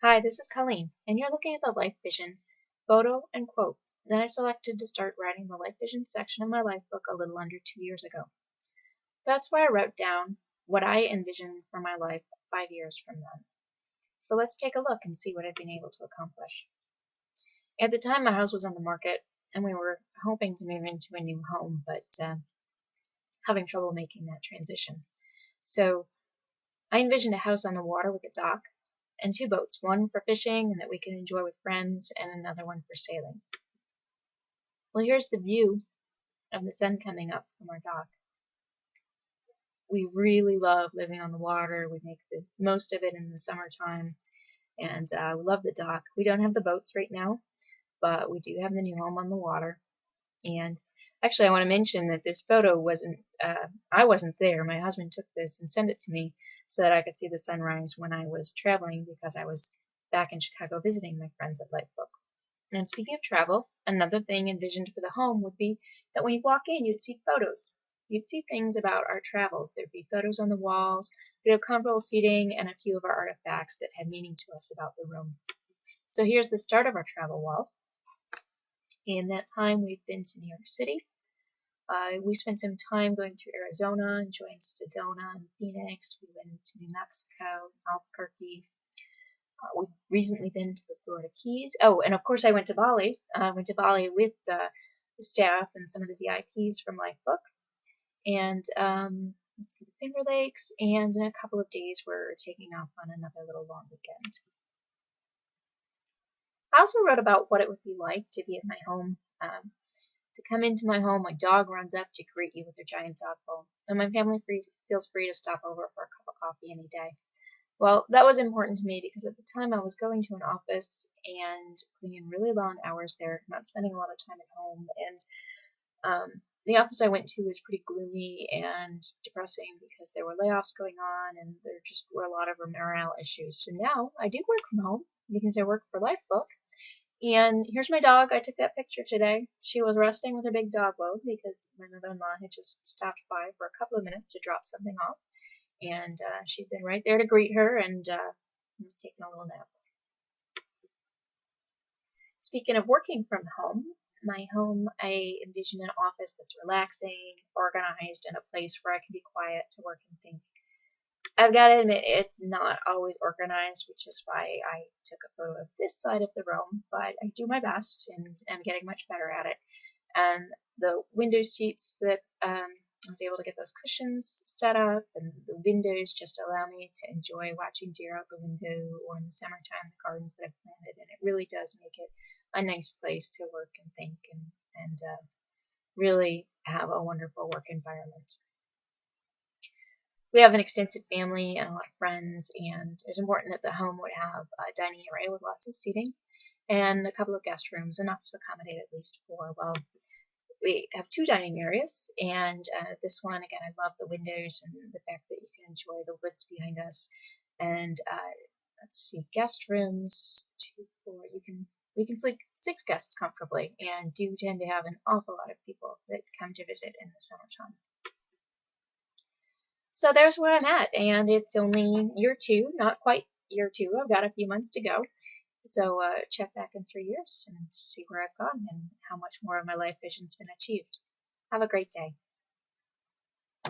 Hi, this is Colleen, and you're looking at the Life Vision photo and quote that I selected to start writing the Life Vision section of my life book a little under 2 years ago. That's why I wrote down what I envisioned for my life 5 years from then. So let's take a look and see what I've been able to accomplish. At the time, my house was on the market, and we were hoping to move into a new home, but having trouble making that transition. So I envisioned a house on the water with a dock and two boats, one for fishing and that we could enjoy with friends, and another one for sailing. Well, here's the view of the sun coming up from our dock. We really love living on the water. We make the most of it in the summertime, and we love the dock. We don't have the boats right now, but we do have the new home on the water. And actually, I want to mention that this photo wasn't, I wasn't there. My husband took this and sent it to me so that I could see the sunrise when I was traveling because I was back in Chicago visiting my friends at Lifebook. And speaking of travel, another thing envisioned for the home would be that when you walk in, you'd see photos. You'd see things about our travels. There'd be photos on the walls, we'd have comfortable seating, and a few of our artifacts that had meaning to us about the room. So here's the start of our travel wall. In that time, we've been to New York City. We spent some time going through Arizona, enjoying Sedona and Phoenix. We went to New Mexico, Albuquerque. We've recently been to the Florida Keys. Oh, and of course I went to Bali. I went to Bali with the staff and some of the VIPs from Lifebook. And let's see, the Finger Lakes. And in a couple of days we're taking off on another little long weekend. I also wrote about what it would be like to be at my home. To come into my home, my dog runs up to greet you with her giant dog bowl, and my family feels free to stop over for a cup of coffee any day. Well, that was important to me because at the time I was going to an office and putting in really long hours there, not spending a lot of time at home, and the office I went to was pretty gloomy and depressing because there were layoffs going on and there just were a lot of morale issues. So now I do work from home because I work for Lifebook. And here's my dog. I took that picture today. She was resting with her big dog load because my mother-in-law had just stopped by for a couple of minutes to drop something off. And she'd been right there to greet her and was taking a little nap. Speaking of working from home, my home, I envision an office that's relaxing, organized, and a place where I can be quiet to work and think. I've got to admit, it's not always organized, which is why I took a photo of this side of the room, but I do my best and I'm getting much better at it. And the window seats that I was able to get those cushions set up, and the windows just allow me to enjoy watching deer out the window, or in the summertime, the gardens that I've planted, and it really does make it a nice place to work and think and really have a wonderful work environment. We have an extensive family and a lot of friends, and it's important that the home would have a dining area with lots of seating and a couple of guest rooms, enough to accommodate at least four. Well, we have two dining areas, and this one, again, I love the windows and the fact that you can enjoy the woods behind us. And let's see, guest rooms, 2, 4, we can sleep 6 guests comfortably, and do tend to have an awful lot of people that come to visit in the summertime. So there's where I'm at, and it's only year 2, not quite year 2. I've got a few months to go. So check back in 3 years and see where I've gone and how much more of my life vision's been achieved. Have a great day.